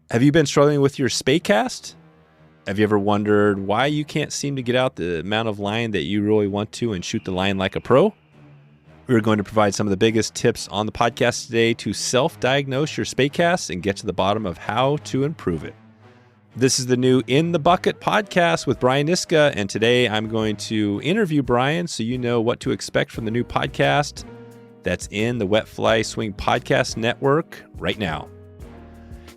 Have you been struggling with your spay cast? Have you ever wondered why you can't seem to get out the amount of line that you really want to and shoot the line like a pro? We're going to provide some of the biggest tips on the podcast today to self-diagnose your spay cast and get to the bottom of how to improve it. This is the new In the Bucket podcast with Brian Niska, and today I'm going to interview Brian so you know what to expect from the new podcast that's in the Wet Fly Swing Podcast Network right now.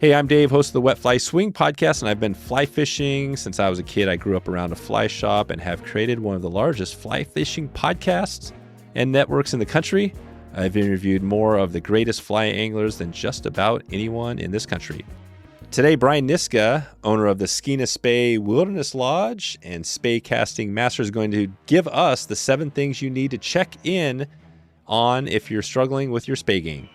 Hey, I'm Dave, host of the Wet Fly Swing Podcast, and I've been fly fishing since I was a kid. I grew up around a fly shop and have created one of the largest fly fishing podcasts and networks in the country. I've interviewed more of the greatest fly anglers than just about anyone in this country. Today, Brian Niska, owner of the Skeena Spey Wilderness Lodge and Spey Casting Master, is going to give us the 7 things you need to check in on if you're struggling with your spay game.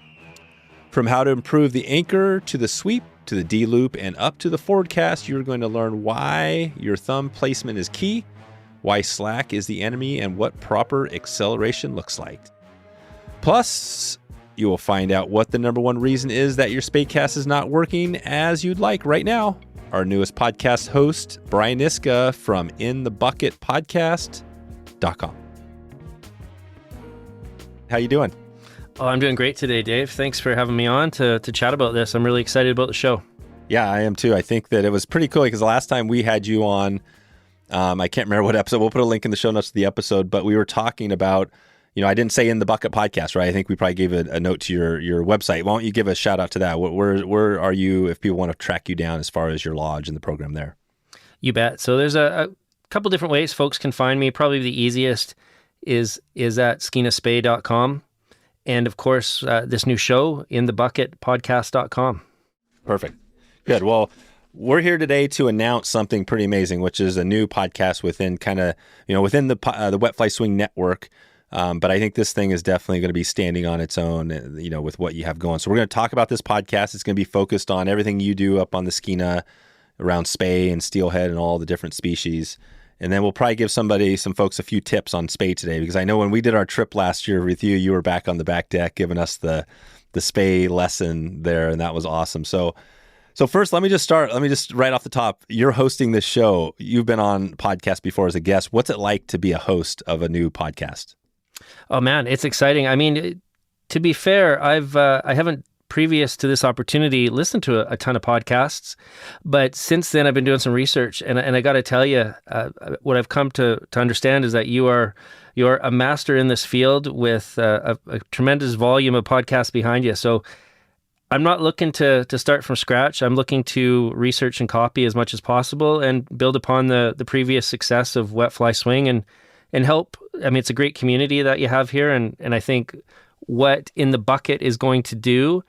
From how to improve the anchor to the sweep to the D-loop and up to the forward cast, you're going to learn why your thumb placement is key, why slack is the enemy, and what proper acceleration looks like. Plus, you will find out what the number one reason is that your spay cast is not working as you'd like right now. Our newest podcast host, Brian Niska from inthebucketpodcast.com. How you doing? Oh, I'm doing great today, Dave. Thanks for having me on to chat about this. I'm really excited about the show. Yeah, I am too. I think that it was pretty cool because the last time we had you on, I can't remember what episode. We'll put a link in the show notes to the episode, but we were talking about, I didn't say In the Bucket podcast, right? I think we probably gave a note to your website. Why don't you give a shout out to that? Where are you if people want to track you down as far as your lodge and the program there? You bet. So there's a couple different ways folks can find me. Probably the easiest is at skeenaspay.com. And of course, this new show, inthebucketpodcast.com. Perfect. Good. Well, we're here today to announce something pretty amazing, which is a new podcast within within the Wet Fly Swing Network. But I think this thing is definitely going to be standing on its own, with what you have going. So we're going to talk about this podcast. It's going to be focused on everything you do up on the Skeena around spay and steelhead and all the different species. And then we'll probably give some folks a few tips on spay today, because I know when we did our trip last year with you, you were back on the back deck giving us the spay lesson there, and that was awesome. So first, let me just right off the top, you're hosting this show. You've been on podcasts before as a guest. What's it like to be a host of a new podcast? Oh man, it's exciting. I mean, to be fair, I haven't previous to this opportunity listened to a ton of podcasts, but since then I've been doing some research, and I got to tell you, what I've come to understand is that you're a master in this field with a tremendous volume of podcasts behind you. So I'm not looking to start from scratch. I'm looking to research and copy as much as possible and build upon the previous success of Wet Fly Swing and help. I mean, it's a great community that you have here, and I think what In the Bucket is going to do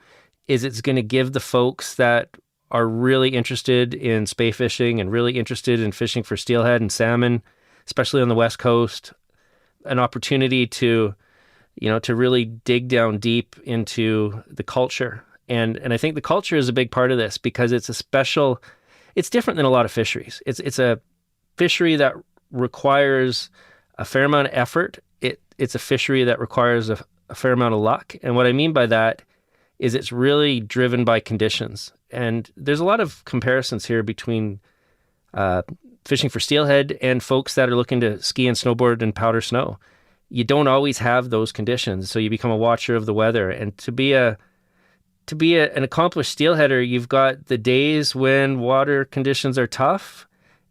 is it's going to give the folks that are really interested in spay fishing and really interested in fishing for steelhead and salmon, especially on the West Coast, an opportunity to really dig down deep into the culture. And I think the culture is a big part of this because it's different than a lot of fisheries. It's a fishery that requires a fair amount of effort. It's a fishery that requires a fair amount of luck. And what I mean by that is it's really driven by conditions. And there's a lot of comparisons here between fishing for steelhead and folks that are looking to ski and snowboard in powder snow. You don't always have those conditions, so you become a watcher of the weather. And to be an accomplished steelheader, you've got the days when water conditions are tough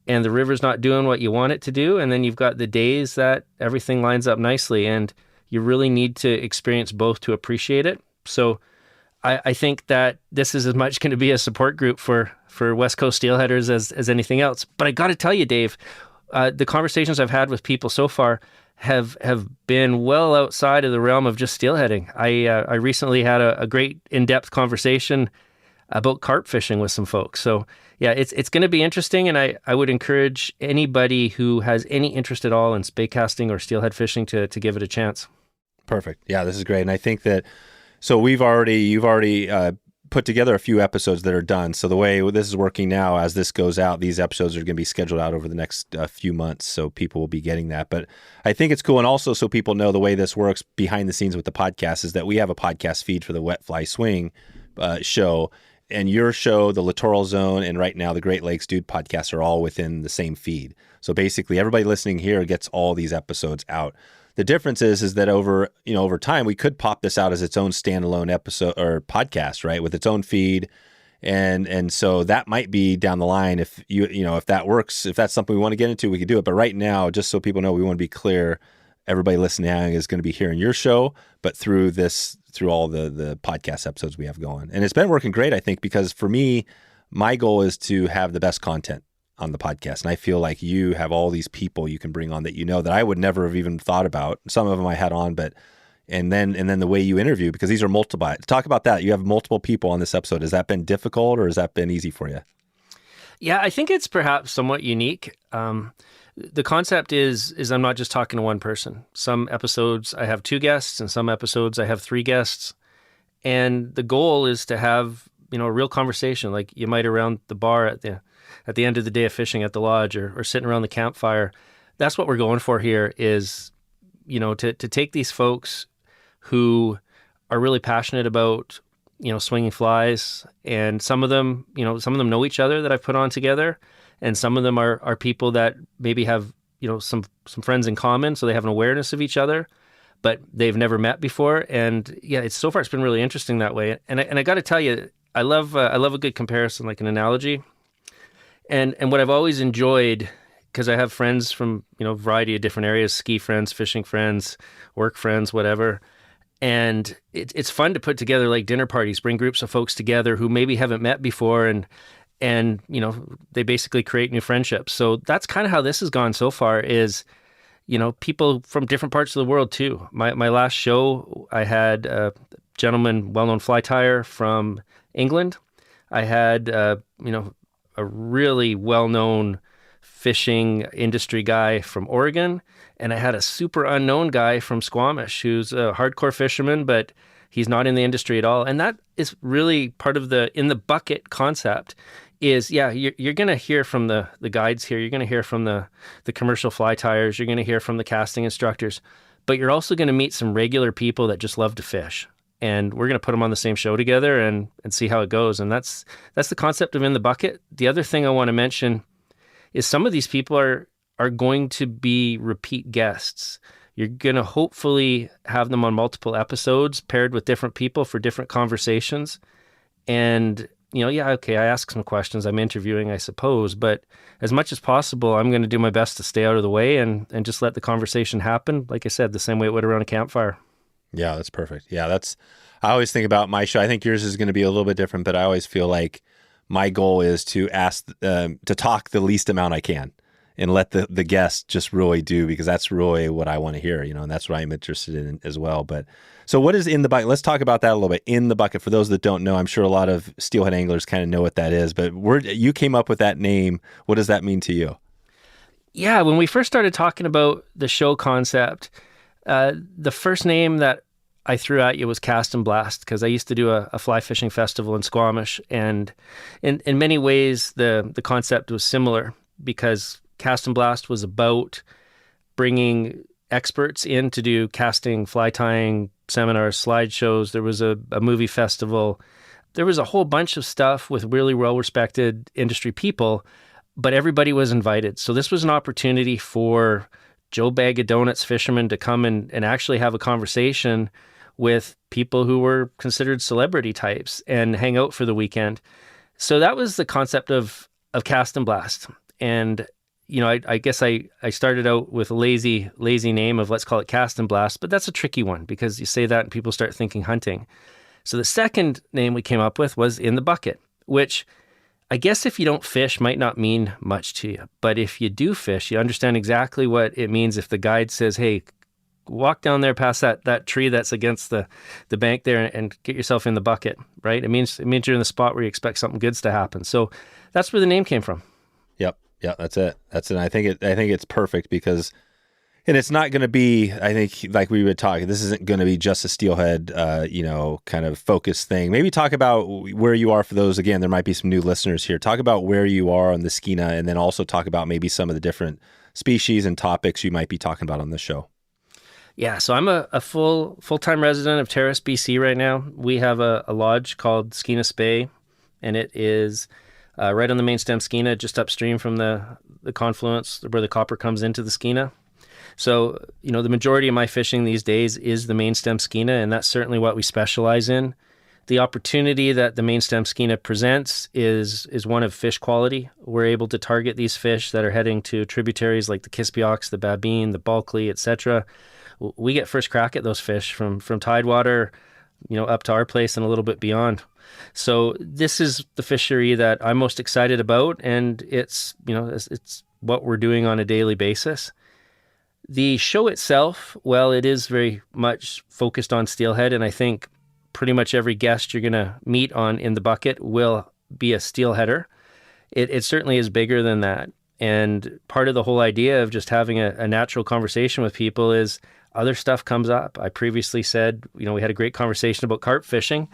and the river's not doing what you want it to do, and then you've got the days that everything lines up nicely, and you really need to experience both to appreciate it. So I think that this is as much going to be a support group for West Coast steelheaders as anything else. But I got to tell you, Dave, the conversations I've had with people so far have been well outside of the realm of just steelheading. I recently had a great in-depth conversation about carp fishing with some folks. So yeah, it's going to be interesting, and I would encourage anybody who has any interest at all in spay casting or steelhead fishing to give it a chance. Perfect. Yeah, this is great. And I think that, so you've already put together a few episodes that are done. So the way this is working now, as this goes out, these episodes are going to be scheduled out over the next few months. So people will be getting that. But I think it's cool. And also so people know the way this works behind the scenes with the podcast is that we have a podcast feed for the Wet Fly Swing show. and your show, the Littoral Zone, and right now the Great Lakes Dude podcast are all within the same feed. So basically, everybody listening here gets all these episodes out. The difference is that over time, we could pop this out as its own standalone episode or podcast, right, with its own feed. And so that might be down the line if if that works, if that's something we want to get into, we could do it. But right now, just so people know, we want to be clear, everybody listening is going to be hearing your show, but through all the podcast episodes we have going. And it's been working great, I think, because for me, my goal is to have the best content on the podcast. And I feel like you have all these people you can bring on that that I would never have even thought about. Some of them I had on, and then the way you interview, because these are multiple. Talk about that. You have multiple people on this episode. Has that been difficult or has that been easy for you? Yeah, I think it's perhaps somewhat unique. The concept is I'm not just talking to one person. Some episodes I have 2 guests, and some episodes I have 3 guests. And the goal is to have, a real conversation like you might around the bar at the end of the day of fishing at the lodge or sitting around the campfire. That's what we're going for here is, to take these folks who are really passionate about, swinging flies. And some of them know each other that I've put on together. And some of them are people that maybe have, some friends in common. So they have an awareness of each other, but they've never met before. And yeah, so far it's been really interesting that way. And I got to tell you, I love a good comparison, like an analogy. And what I've always enjoyed, because I have friends from, a variety of different areas, ski friends, fishing friends, work friends, whatever. And it's fun to put together like dinner parties, bring groups of folks together who maybe haven't met before and they basically create new friendships. So that's kind of how this has gone so far is, people from different parts of the world too. My last show, I had a gentleman, well-known fly tyer from England. I had, a really well-known fishing industry guy from Oregon. And I had a super unknown guy from Squamish who's a hardcore fisherman, but he's not in the industry at all. And that is really part of in the bucket concept is, you're going to hear from the guides here. You're going to hear from the commercial fly tyers. You're going to hear from the casting instructors, but you're also going to meet some regular people that just love to fish. And we're going to put them on the same show together and see how it goes. And that's the concept of In the Bucket. The other thing I want to mention is some of these people are going to be repeat guests. You're going to hopefully have them on multiple episodes paired with different people for different conversations. And, I ask some questions. I'm interviewing, I suppose. But as much as possible, I'm going to do my best to stay out of the way and just let the conversation happen. Like I said, the same way it would around a campfire. Yeah, that's perfect. Yeah, I always think about my show. I think yours is going to be a little bit different, but I always feel like my goal is to to talk the least amount I can and let the guest just really do, because that's really what I want to hear, and that's what I'm interested in as well. But so what is In the Bucket? Let's talk about that a little bit. In the Bucket, for those that don't know, I'm sure a lot of steelhead anglers kind of know what that is, but you came up with that name. What does that mean to you? Yeah, when we first started talking about the show concept, the first name that I threw at you was Cast and Blast, because I used to do a fly fishing festival in Squamish, and in many ways the concept was similar, because Cast and Blast was about bringing experts in to do casting, fly tying seminars, slideshows. There was a movie festival. There was a whole bunch of stuff with really well-respected industry people, but everybody was invited. So this was an opportunity for Joe Bag of Donuts fishermen to come and actually have a conversation with people who were considered celebrity types and hang out for the weekend. So that was the concept of Cast and Blast. And I guess I started out with a lazy name of, let's call it Cast and Blast, but that's a tricky one because you say that and people start thinking hunting. So the second name we came up with was In the Bucket, which I guess if you don't fish might not mean much to you. But if you do fish, you understand exactly what it means if the guide says, hey, walk down there past that tree that's against the bank there and get yourself in the bucket, right? It means you're in the spot where you expect something good's to happen. So that's where the name came from. Yep. Yeah, that's it. I think it's perfect because, and it's not going to be, I think, like we were talking, this isn't going to be just a steelhead, kind of focused thing. Maybe talk about where you are for those. Again, there might be some new listeners here. Talk about where you are on the Skeena, and then also talk about maybe some of the different species and topics you might be talking about on the show. Yeah, so I'm a full-time resident of Terrace, BC right now. We have a lodge called Skeena Spey, and it is right on the main stem Skeena, just upstream from the confluence where the Copper comes into the Skeena. So, the majority of my fishing these days is the main stem Skeena, and that's certainly what we specialize in. The opportunity that the main stem Skeena presents is one of fish quality. We're able to target these fish that are heading to tributaries like the Kispiox, the Babine, the Bulkley, etc. We get first crack at those fish from tidewater, up to our place and a little bit beyond. So this is the fishery that I'm most excited about, and it's what we're doing on a daily basis. The show itself, well, it is very much focused on steelhead, and I think pretty much every guest you're going to meet on in the bucket will be a steelheader. It certainly is bigger than that. And part of the whole idea of just having a natural conversation with people is other stuff comes up. I previously said, we had a great conversation about carp fishing,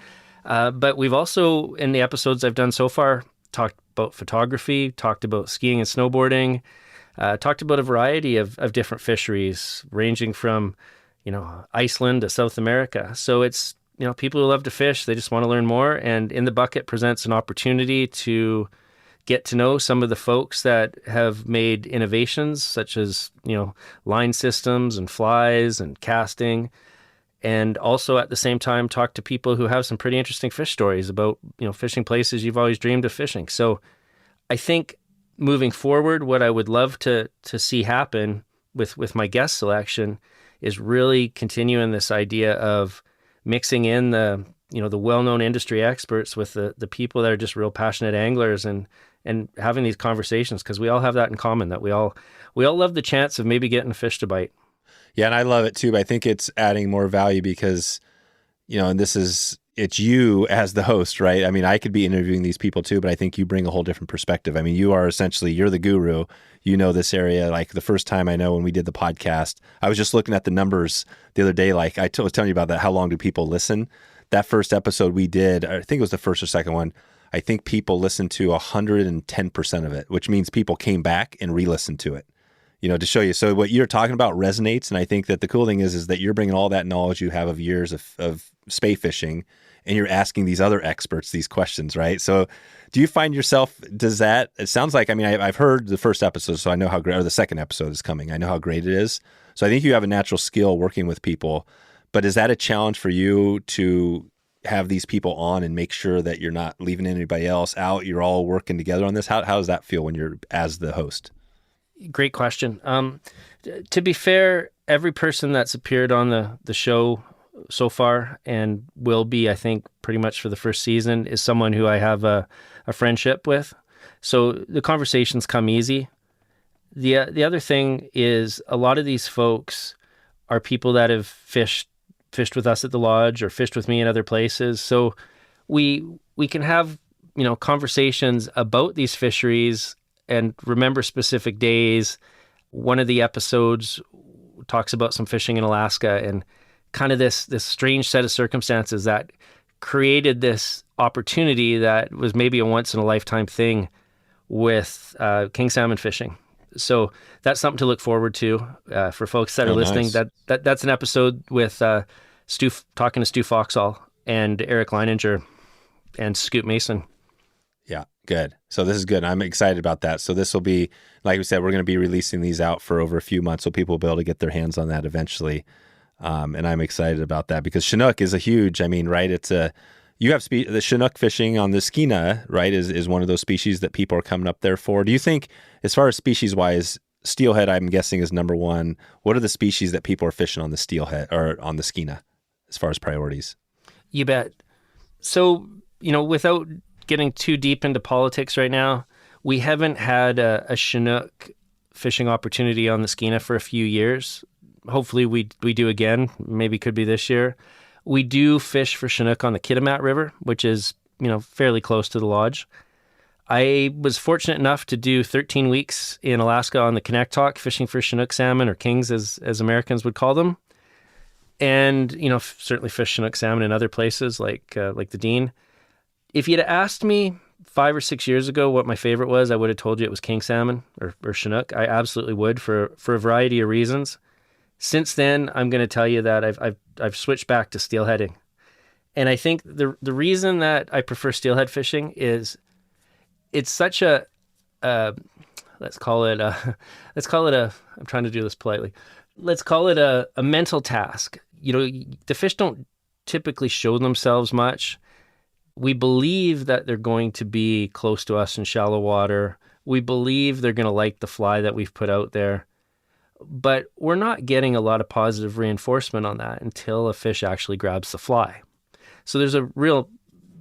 but we've also, in the episodes I've done so far, talked about photography, talked about skiing and snowboarding, talked about a variety of different fisheries, ranging from, Iceland to South America. So it's, people who love to fish, they just want to learn more. And In the Bucket presents an opportunity to get to know some of the folks that have made innovations such as, line systems and flies and casting. And also at the same time, talk to people who have some pretty interesting fish stories about, fishing places you've always dreamed of fishing. So I think moving forward, what I would love to see happen with my guest selection is really continuing this idea of mixing in the well-known industry experts with the people that are just real passionate anglers and having these conversations, because we all have that in common, that we all love the chance of maybe getting a fish to bite. Yeah, and I love it too, but I think it's adding more value because, and it's you as the host, right? I mean, I could be interviewing these people too, but I think you bring a whole different perspective. I mean, you're the guru. You know this area. Like the first time I know when we did the podcast, I was just looking at the numbers the other day. Like was telling you about that. How long do people listen? That first episode we did, I think it was the first or second one. I think people listened to 110% of it, which means people came back and re-listened to it, to show you. So what you're talking about resonates. And I think that the cool thing is that you're bringing all that knowledge you have of years of spay fishing, and you're asking these other experts these questions, right? So do you find yourself, it sounds like, I've heard the first episode, so I know how great, or the second episode is coming. I know how great it is. So I think you have a natural skill working with people, but is that a challenge for you to have these people on and make sure that you're not leaving anybody else out? You're all working together on this. How does that feel when you're as the host? Great question. To be fair, every person that's appeared on the show so far and will be, I think, pretty much for the first season is someone who I have a friendship with. So the conversations come easy. The other thing is a lot of these folks are people that have fished with us at the lodge or fished with me in other places. So we can have, conversations about these fisheries and remember specific days. One of the episodes talks about some fishing in Alaska and kind of this strange set of circumstances that created this opportunity that was maybe a once-in-a-lifetime thing with king salmon fishing. So that's something to look forward to for folks that are listening. Nice. That's an episode with talking to Stu Foxall and Eric Leninger and Scoot Mason. Yeah, good. So this is good. I'm excited about that. So this will be, like we said, we're going to be releasing these out for over a few months, so people will be able to get their hands on that eventually. And I'm excited about that because Chinook is a huge, right? It's you have the Chinook fishing on the Skeena, right? Is one of those species that people are coming up there for. Do you think, as far as species wise, steelhead, I'm guessing, is number one? What are the species that people are fishing on the steelhead or on the Skeena as far as priorities? You bet. So, without getting too deep into politics right now, we haven't had a Chinook fishing opportunity on the Skeena for a few years. Hopefully we do again. Maybe could be this year. We do fish for Chinook on the Kitimat River, which is, fairly close to the lodge. I was fortunate enough to do 13 weeks in Alaska on the Connectoc fishing for Chinook salmon, or kings as Americans would call them. And, certainly fish Chinook salmon in other places like the Dean. If you'd asked me 5 or 6 years ago what my favorite was, I would have told you it was king salmon or Chinook. I absolutely would for a variety of reasons. Since then, I'm going to tell you that I've switched back to steelheading. And I think the reason that I prefer steelhead fishing is it's such a let's call it a I'm trying to do this politely. Let's call it a mental task. The fish don't typically show themselves much. We believe that they're going to be close to us in shallow water. We believe they're going to like the fly that we've put out there. But we're not getting a lot of positive reinforcement on that until a fish actually grabs the fly. So there's a real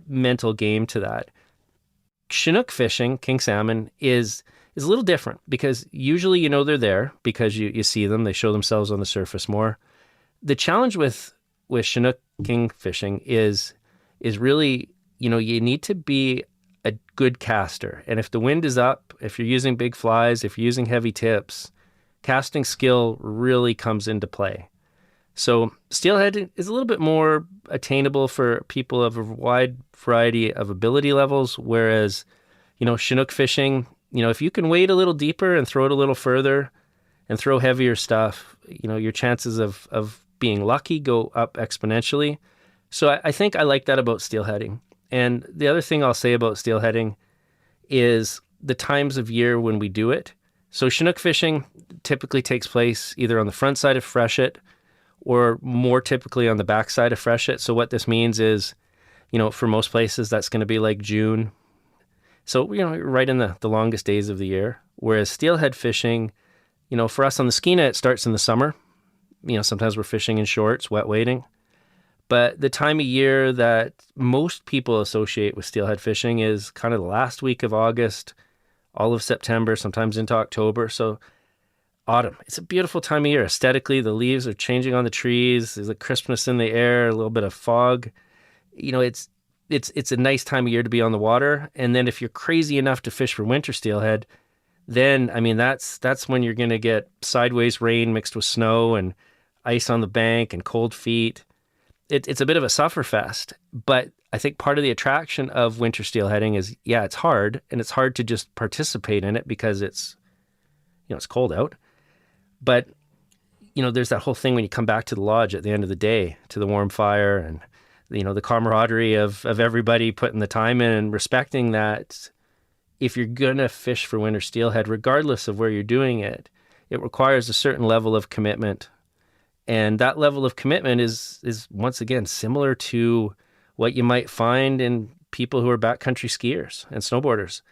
mental game to that. Chinook fishing, king salmon, is a little different because usually they're there because you see them. They show themselves on the surface more. The challenge with Chinook king fishing is really, you need to be a good caster. And if the wind is up, if you're using big flies, if you're using heavy tips, casting skill really comes into play. So steelhead is a little bit more attainable for people of a wide variety of ability levels, whereas, Chinook fishing, if you can wade a little deeper and throw it a little further and throw heavier stuff, your chances of being lucky go up exponentially. So I think I like that about steelheading. And the other thing I'll say about steelheading is the times of year when we do it. So Chinook fishing typically takes place either on the front side of freshet or more typically on the back side of freshet. So what this means is, for most places, that's going to be like June. So, right in the longest days of the year. Whereas steelhead fishing, for us on the Skeena, it starts in the summer. Sometimes we're fishing in shorts, wet wading. But the time of year that most people associate with steelhead fishing is kind of the last week of August, all of September, sometimes into October. So autumn, it's a beautiful time of year. Aesthetically, the leaves are changing on the trees. There's a crispness in the air, a little bit of fog. It's a nice time of year to be on the water. And then if you're crazy enough to fish for winter steelhead, then, that's when you're going to get sideways rain mixed with snow and ice on the bank and cold feet. It's a bit of a sufferfest, but I think part of the attraction of winter steelheading is, it's hard, and it's hard to just participate in it because it's cold out. But, there's that whole thing when you come back to the lodge at the end of the day, to the warm fire and, the camaraderie of everybody putting the time in and respecting that if you're going to fish for winter steelhead, regardless of where you're doing it, it requires a certain level of commitment. And that level of commitment is once again similar to what you might find in people who are backcountry skiers and snowboarders.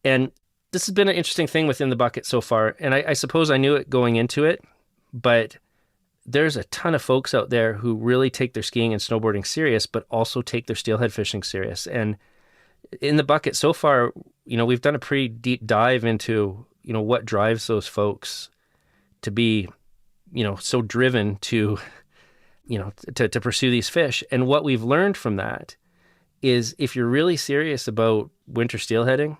And this has been an interesting thing within the bucket so far. And I suppose I knew it going into it, but there's a ton of folks out there who really take their skiing and snowboarding serious, but also take their steelhead fishing serious. And in the bucket so far, we've done a pretty deep dive into, what drives those folks to be, so driven to, to pursue these fish. And what we've learned from that is if you're really serious about winter steelheading,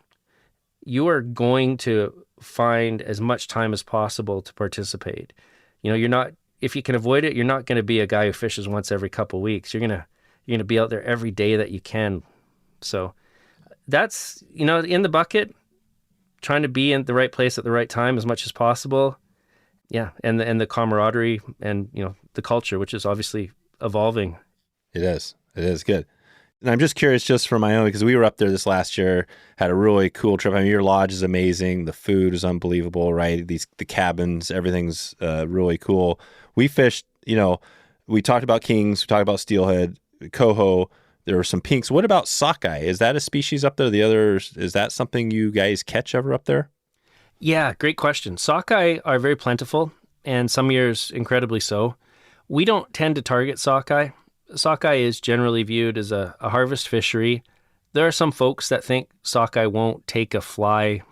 you are going to find as much time as possible to participate. You're not, if you can avoid it, you're not going to be a guy who fishes once every couple of weeks. You're going to be out there every day that you can. So that's, in the bucket, trying to be in the right place at the right time as much as possible. Yeah, and the camaraderie and, the culture, which is obviously evolving. It is good. And I'm just curious, just for my own, because we were up there this last year, had a really cool trip. Your lodge is amazing. The food is unbelievable, right? The cabins, everything's really cool. We fished, we talked about kings, we talked about steelhead, coho. There were some pinks. What about sockeye? Is that a species up there? The others, is that something you guys catch ever up there? Yeah, great question. Sockeye are very plentiful, and some years incredibly so. We don't tend to target sockeye. Sockeye is generally viewed as a harvest fishery. There are some folks that think sockeye won't take a fly,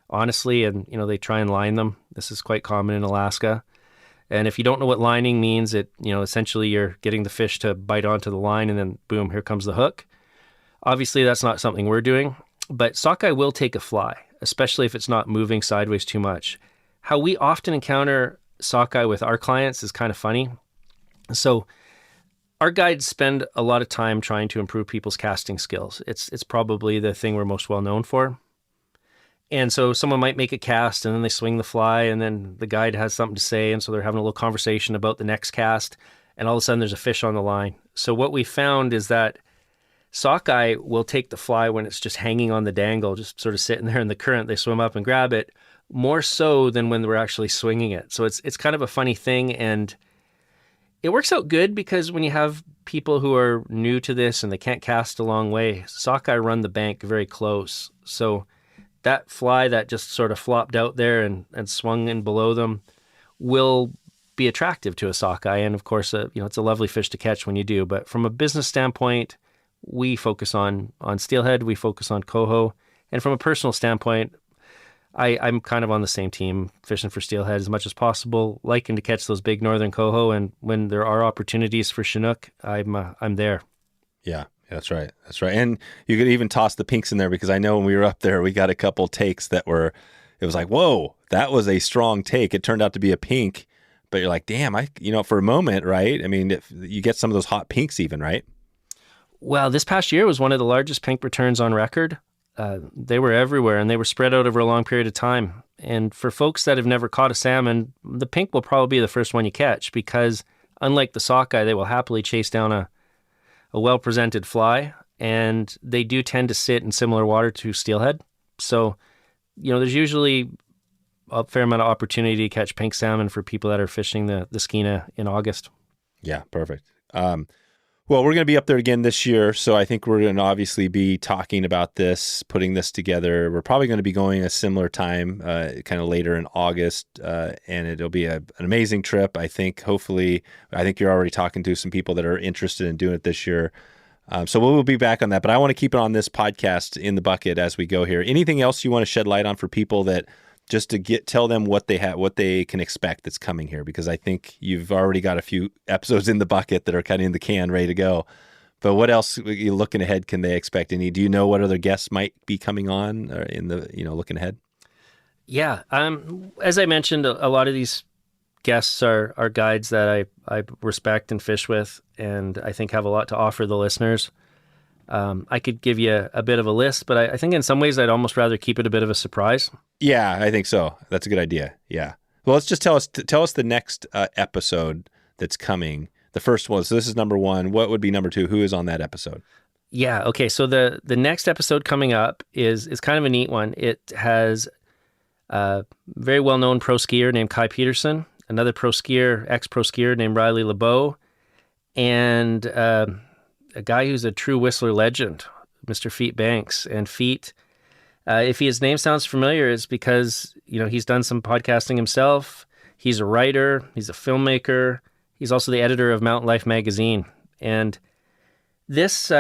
honestly, and they try and line them. This is quite common in Alaska. And if you don't know what lining means, essentially you're getting the fish to bite onto the line and then boom, here comes the hook. Obviously, that's not something we're doing, but sockeye will take a fly, especially if it's not moving sideways too much. How we often encounter sockeye with our clients is kind of funny. So our guides spend a lot of time trying to improve people's casting skills. It's probably the thing we're most well known for. And so someone might make a cast and then they swing the fly and then the guide has something to say. And so they're having a little conversation about the next cast. And all of a sudden there's a fish on the line. So what we found is that sockeye will take the fly when it's just hanging on the dangle, just sort of sitting there in the current. They swim up and grab it more so than when we're actually swinging it. So it's kind of a funny thing, and it works out good because when you have people who are new to this and they can't cast a long way, sockeye run the bank very close. So that fly that just sort of flopped out there and swung in below them will be attractive to a sockeye. And of course, it's a lovely fish to catch when you do. But from a business standpoint, we focus on steelhead, we focus on coho. And from a personal standpoint, I'm kind of on the same team, fishing for steelhead as much as possible, liking to catch those big northern coho. And when there are opportunities for Chinook, I'm there. Yeah, that's right. That's right. And you could even toss the pinks in there, because I know when we were up there, we got a couple takes that it was like, whoa, that was a strong take. It turned out to be a pink, but you're like, damn, for a moment, right? I mean, if you get some of those hot pinks even, right? Well, this past year was one of the largest pink returns on record. They were everywhere, and they were spread out over a long period of time. And for folks that have never caught a salmon, the pink will probably be the first one you catch, because unlike the sockeye, they will happily chase down a well-presented fly, and they do tend to sit in similar water to steelhead. So, there's usually a fair amount of opportunity to catch pink salmon for people that are fishing the Skeena in August. Yeah, perfect. Well, we're going to be up there again this year, so I think we're going to obviously be talking about this, putting this together. We're probably going to be going a similar time, kind of later in August, and it'll be an amazing trip. I think you're already talking to some people that are interested in doing it this year. So we'll be back on that, but I want to keep it on this podcast in the bucket as we go here. Anything else you want to shed light on for people, that just to tell them what they can expect that's coming here? Because I think you've already got a few episodes in the bucket that are kind of in the can, ready to go. But what else, looking ahead, can they expect? Do you know what other guests might be coming on looking ahead? Yeah. As I mentioned, a lot of these guests are guides that I respect and fish with, and I think have a lot to offer the listeners. I could give you a bit of a list, but I think in some ways I'd almost rather keep it a bit of a surprise. Yeah, I think so. That's a good idea. Yeah. Well, let's just tell us the next episode that's coming. The first one. So this is number 1. What would be number 2? Who is on that episode? Yeah. Okay. So the next episode coming up is kind of a neat one. It has a very well-known pro skier named Kai Peterson, another ex-pro skier named Riley LeBeau, and a guy who's a true Whistler legend, Mr. Feet Banks. And Feet, if his name sounds familiar, it's because, he's done some podcasting himself. He's a writer. He's a filmmaker. He's also the editor of Mountain Life magazine. And this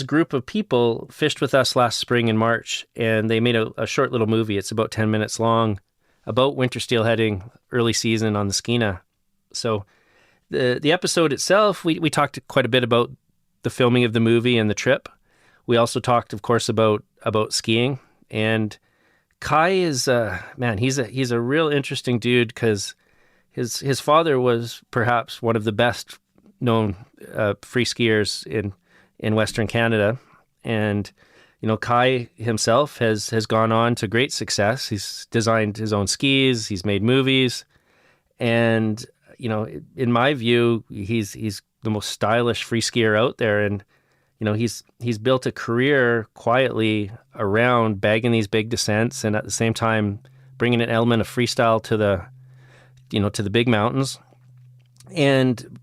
group of people fished with us last spring in March, and they made a short little movie. It's about 10 minutes long, about winter steelheading, early season on the Skeena. So the episode itself, we talked quite a bit about the filming of the movie and the trip. We also talked, of course, about skiing. And Kai is he's a real interesting dude, because his father was perhaps one of the best known free skiers in Western Canada. And Kai himself has gone on to great success. He's designed his own skis, he's made movies, and in my view, he's the most stylish free skier out there. And he's built a career quietly around bagging these big descents, and at the same time bringing an element of freestyle to the big mountains, and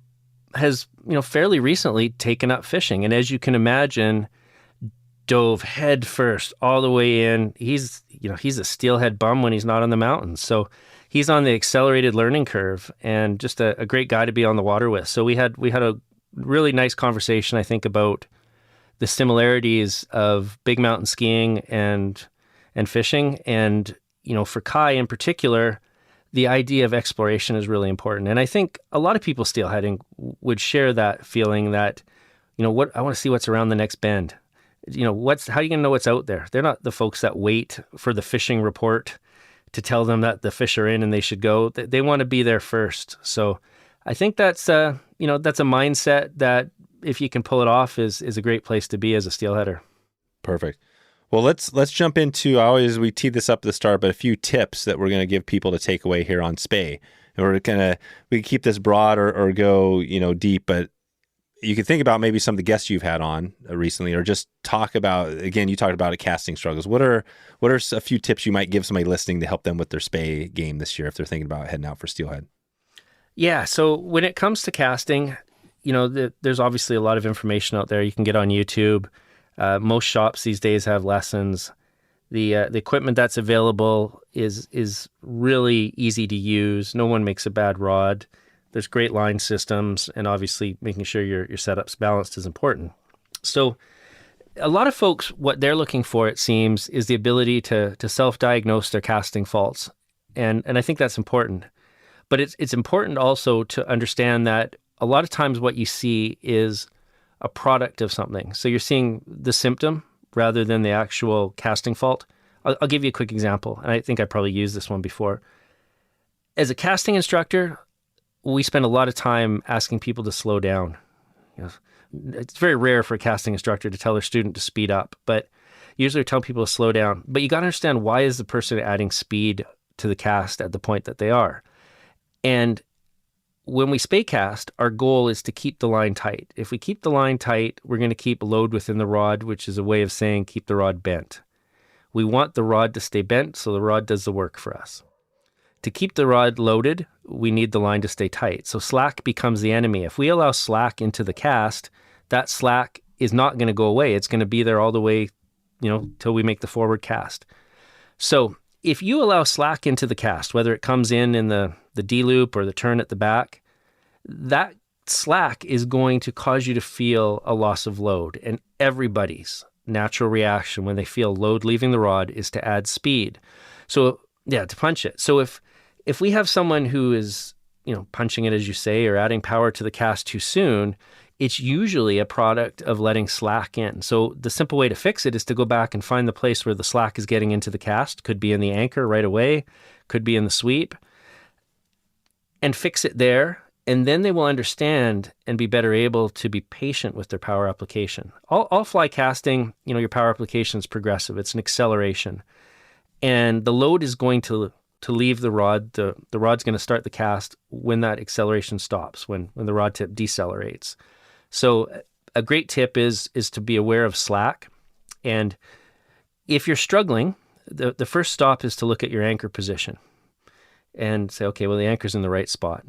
has fairly recently taken up fishing. And as you can imagine, dove head first all the way in. He's a steelhead bum when he's not on the mountains, so he's on the accelerated learning curve, and just a great guy to be on the water with. So we had a really nice conversation, I think, about the similarities of big mountain skiing and fishing. And, for Kai in particular, the idea of exploration is really important. And I think a lot of people steelheading would share that feeling that, I want to see what's around the next bend. How are you going to know what's out there? They're not the folks that wait for the fishing report to tell them that the fish are in and they should go. They want to be there first. So I think that's a mindset that, if you can pull it off, is a great place to be as a steelheader. Perfect. Well, let's jump into, we tee this up at the start, but a few tips that we're going to give people to take away here on spay. And we keep this broad or go, deep, but you could think about maybe some of the guests you've had on recently, or just talk about, again, you talked about casting struggles. What are a few tips you might give somebody listening to help them with their spay game this year if they're thinking about heading out for steelhead? Yeah, so when it comes to casting, there's obviously a lot of information out there. You can get on YouTube. Most shops these days have lessons. The equipment that's available is really easy to use. No one makes a bad rod. There's great line systems, and obviously making sure your setup's balanced is important. So a lot of folks, what they're looking for, it seems, is the ability to self-diagnose their casting faults. And I think that's important. But it's important also to understand that a lot of times what you see is a product of something. So you're seeing the symptom rather than the actual casting fault. I'll give you a quick example, and I think I probably used this one before. As a casting instructor, we spend a lot of time asking people to slow down. It's very rare for a casting instructor to tell their student to speed up, but usually we tell people to slow down. But you got to understand, why is the person adding speed to the cast at the point that they are? And when we spay cast, our goal is to keep the line tight. If we keep the line tight, we're going to keep load within the rod, which is a way of saying keep the rod bent. We want the rod to stay bent, so the rod does the work for us. To keep the rod loaded, we need the line to stay tight. So slack becomes the enemy. If we allow slack into the cast, that slack is not going to go away. It's going to be there all the way, till we make the forward cast. So if you allow slack into the cast, whether it comes in the D-loop or the turn at the back, that slack is going to cause you to feel a loss of load. And everybody's natural reaction when they feel load leaving the rod is to add speed. So, to punch it. So if we have someone who is, punching it, as you say, or adding power to the cast too soon, it's usually a product of letting slack in. So the simple way to fix it is to go back and find the place where the slack is getting into the cast. Could be in the anchor right away, could be in the sweep, and fix it there. And then they will understand and be better able to be patient with their power application. All fly casting, your power application is progressive. It's an acceleration. And the load is going to leave the rod. The rod's going to start the cast when that acceleration stops, when the rod tip decelerates. So a great tip is to be aware of slack. And if you're struggling, the first stop is to look at your anchor position and say, okay, well, the anchor's in the right spot.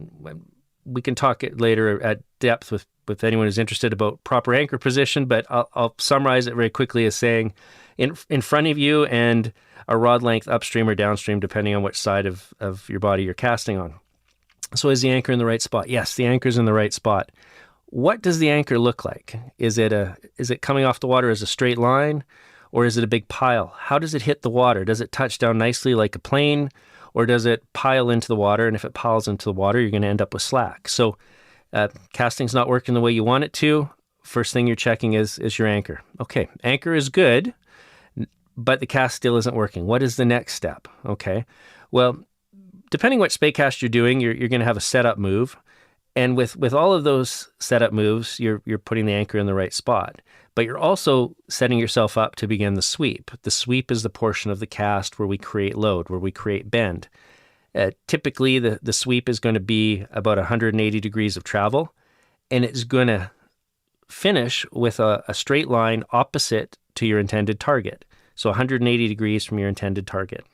We can talk it later at depth with anyone who's interested about proper anchor position, but I'll summarize it very quickly as saying in front of you and a rod length upstream or downstream, depending on which side of your body you're casting on. So is the anchor in the right spot? Yes, the anchor's in the right spot. What does the anchor look like? Is it coming off the water as a straight line, or is it a big pile? How does it hit the water? Does it touch down nicely like a plane, or does it pile into the water? And if it piles into the water, you're going to end up with slack. So casting's not working the way you want it to. First thing you're checking is your anchor. Okay, anchor is good, but the cast still isn't working. What is the next step? Okay, well, depending what spay cast you're doing, you're going to have a setup move. And with all of those setup moves, you're putting the anchor in the right spot. But you're also setting yourself up to begin the sweep. The sweep is the portion of the cast where we create load, where we create bend. Typically, the sweep is going to be about 180 degrees of travel, and it's going to finish with a straight line opposite to your intended target. So 180 degrees from your intended target.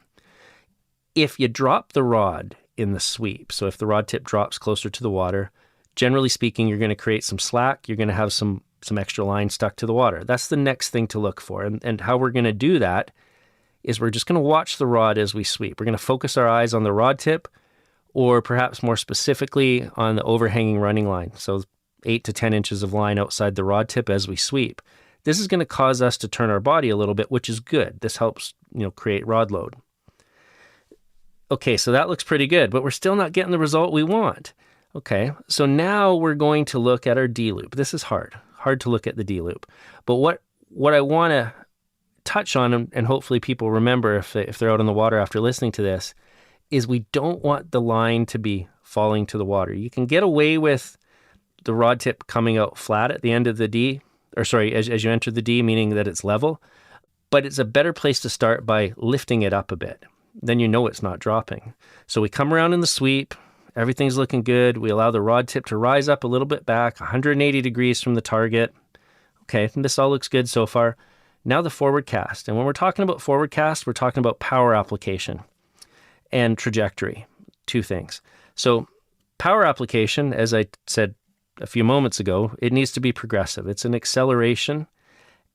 If you drop the rod in the sweep, so if the rod tip drops closer to the water, generally speaking, you're going to create some slack. You're going to have some extra line stuck to the water. That's the next thing to look for. And how we're going to do that is we're just going to watch the rod as we sweep. We're going to focus our eyes on the rod tip, or perhaps more specifically on the overhanging running line. So 8 to 10 inches of line outside the rod tip as we sweep. This is going to cause us to turn our body a little bit, which is good. This helps, create rod load. Okay, so that looks pretty good, but we're still not getting the result we want. Okay, so now we're going to look at our D-loop. This is hard to look at the D-loop. But what I want to touch on, and hopefully people remember if they're out on the water after listening to this, is we don't want the line to be falling to the water. You can get away with the rod tip coming out flat at the end of the D, as you enter the D, meaning that it's level, but it's a better place to start by lifting it up a bit. Then you know it's not dropping. So we come around in the sweep, Everything's looking good. We allow the rod tip to rise up a little bit back, 180 degrees from the target. Okay, this all looks good so far. Now the forward cast. And when we're talking about forward cast, we're talking about power application and trajectory, two things. So power application, as I said a few moments ago, it needs to be progressive. It's an acceleration.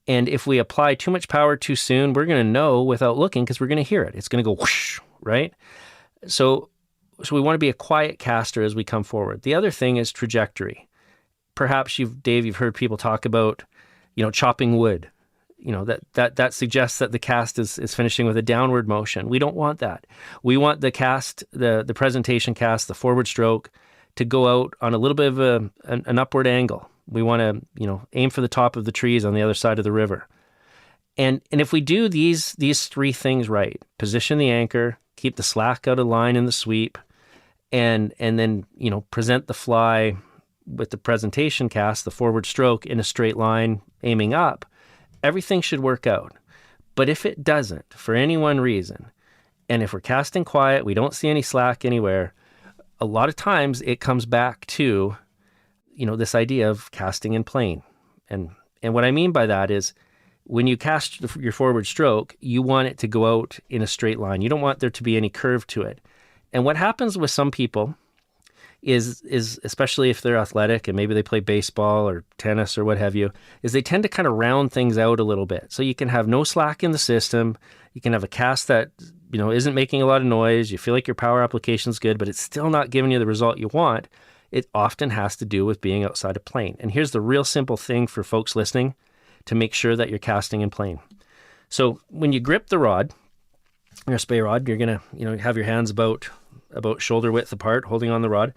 And if we apply too much power too soon, we're going to know without looking because we're going to hear it. It's going to go whoosh, right? So we want to be a quiet caster as we come forward. The other thing is trajectory. Perhaps Dave, you've heard people talk about, chopping wood. That suggests that the cast is finishing with a downward motion. We don't want that. We want the cast, the presentation cast, the forward stroke, to go out on a little bit of an upward angle. We want to, aim for the top of the trees on the other side of the river. And if we do these three things right, position the anchor, keep the slack out of line in the sweep, and then, present the fly with the presentation cast, the forward stroke in a straight line, aiming up, everything should work out. But if it doesn't, for any one reason, and if we're casting quiet, we don't see any slack anywhere, a lot of times it comes back to, this idea of casting in plane. And what I mean by that is when you cast your forward stroke, you want it to go out in a straight line. You don't want there to be any curve to it. And what happens with some people is especially if they're athletic and maybe they play baseball or tennis or what have you, is they tend to kind of round things out a little bit. So you can have no slack in the system. You can have a cast that, isn't making a lot of noise. You feel like your power application is good, but it's still not giving you the result you want. It often has to do with being outside of plane. And here's the real simple thing for folks listening to make sure that you're casting in plane. So when you grip the rod, your spay rod, you're going to, have your hands about shoulder width apart, holding on the rod.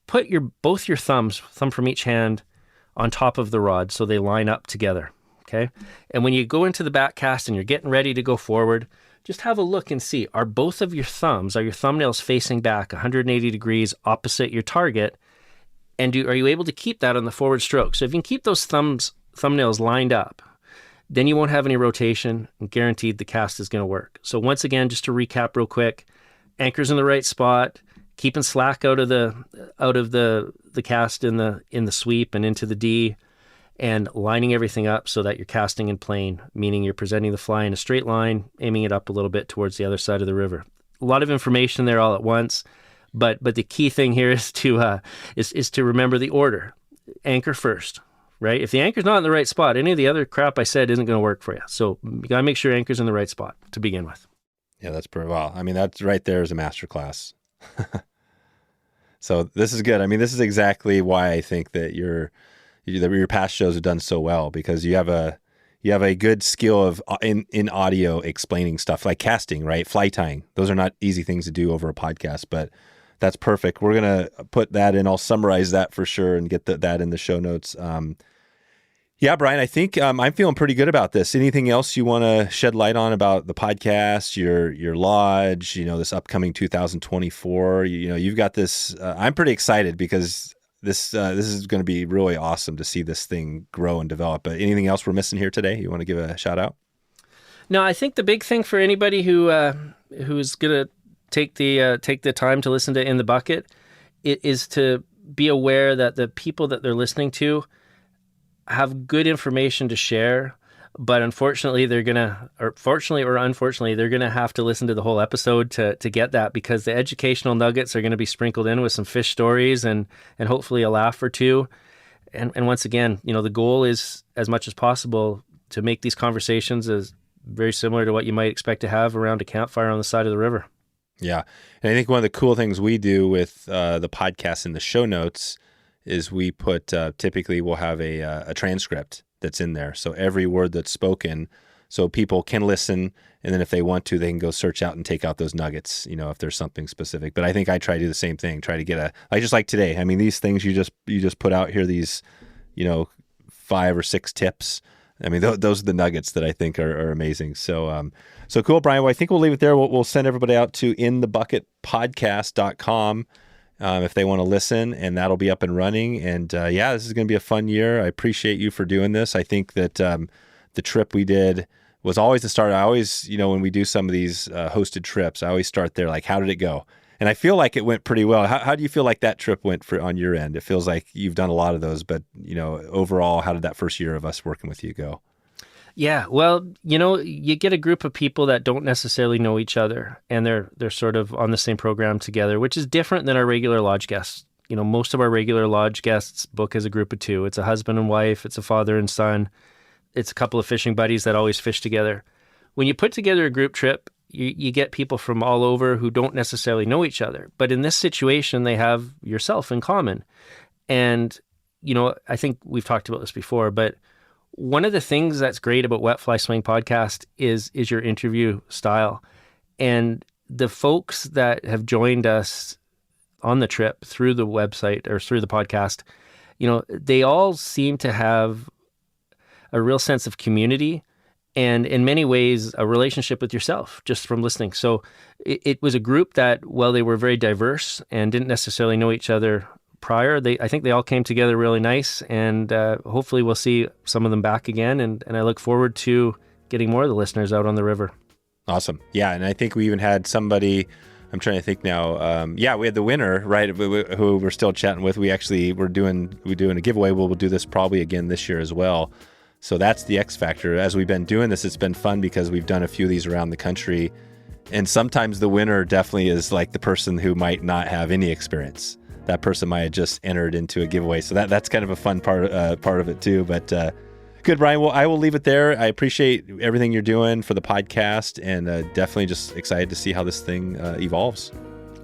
Put both your thumbs, thumb from each hand, on top of the rod so they line up together, okay? And when you go into the back cast and you're getting ready to go forward, just have a look and see, are both of your thumbnails facing back 180 degrees opposite your target? And are you able to keep that on the forward stroke? So if you can keep those thumbnails lined up, then you won't have any rotation, and guaranteed the cast is going to work. So once again, just to recap real quick, anchor's in the right spot, keeping slack out of the cast in the sweep and into the D, and lining everything up so that you're casting in plane, meaning you're presenting the fly in a straight line, aiming it up a little bit towards the other side of the river. A lot of information there all at once, but the key thing here is to remember the order. Anchor first, right? If the anchor's not in the right spot, any of the other crap I said isn't going to work for you. So you got to make sure anchor's in the right spot to begin with. Yeah, that's pretty well. I mean, that's right there is a masterclass. So this is good. I mean, this is exactly why I think that your past shows have done so well, because you have a good skill of in audio explaining stuff like casting, right? Fly tying. Those are not easy things to do over a podcast, but that's perfect. We're going to put that in. I'll summarize that for sure and get that in the show notes. Yeah, Brian, I think I'm feeling pretty good about this. Anything else you want to shed light on about the podcast, your lodge, this upcoming 2024? You've got this. I'm pretty excited because this is going to be really awesome to see this thing grow and develop. But anything else we're missing here today? You want to give a shout out? No, I think the big thing for anybody who's going to take the time to listen to In the Bucket, it is to be aware that the people that they're listening to have good information to share, but unfortunately fortunately or unfortunately, they're going to have to listen to the whole episode to get that, because the educational nuggets are going to be sprinkled in with some fish stories and hopefully a laugh or two. And once again, the goal is, as much as possible, to make these conversations as very similar to what you might expect to have around a campfire on the side of the river. Yeah. And I think one of the cool things we do with the podcast in the show notes is we put, typically we'll have a transcript that's in there. So every word that's spoken, so people can listen, and then if they want to, they can go search out and take out those nuggets, if there's something specific. But I think I try to do the same thing, try to get just like today. I mean, these things you just put out here, these, 5 or 6 tips. I mean, those are the nuggets that I think are amazing. So, so cool, Brian. Well, I think we'll leave it there. We'll send everybody out to inthebucketpodcast.com. If they want to listen, and that'll be up and running. And this is going to be a fun year. I appreciate you for doing this. I think that the trip we did was always the start. I always, when we do some of these hosted trips, I always start there, like, how did it go? And I feel like it went pretty well. How do you feel like that trip went on your end? It feels like you've done a lot of those, but overall, how did that first year of us working with you go? Yeah, well, you get a group of people that don't necessarily know each other, and they're sort of on the same program together, which is different than our regular lodge guests. Most of our regular lodge guests book as a group of two. It's a husband and wife, it's a father and son, it's a couple of fishing buddies that always fish together. When you put together a group trip, you get people from all over who don't necessarily know each other. But in this situation, they have yourself in common. And, I think we've talked about this before, but one of the things that's great about Wet Fly Swing Podcast is your interview style. And the folks that have joined us on the trip through the website or through the podcast, they all seem to have a real sense of community and in many ways a relationship with yourself just from listening. So it was a group that, while they were very diverse and didn't necessarily know each other prior, I think they all came together really nice, and hopefully we'll see some of them back again. And I look forward to getting more of the listeners out on the river. Awesome. Yeah. And I think we even had somebody, I'm trying to think now. We had the winner, right, who we're still chatting with. We're doing a giveaway. We'll do this probably again this year as well. So that's the X factor. As we've been doing this, it's been fun because we've done a few of these around the country. And sometimes the winner definitely is like the person who might not have any experience. That person might have just entered into a giveaway. So that's kind of a fun part of it too. But good, Brian. Well, I will leave it there. I appreciate everything you're doing for the podcast, and definitely just excited to see how this thing evolves.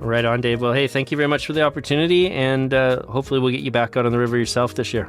Right on, Dave. Well, hey, thank you very much for the opportunity, and hopefully we'll get you back out on the river yourself this year.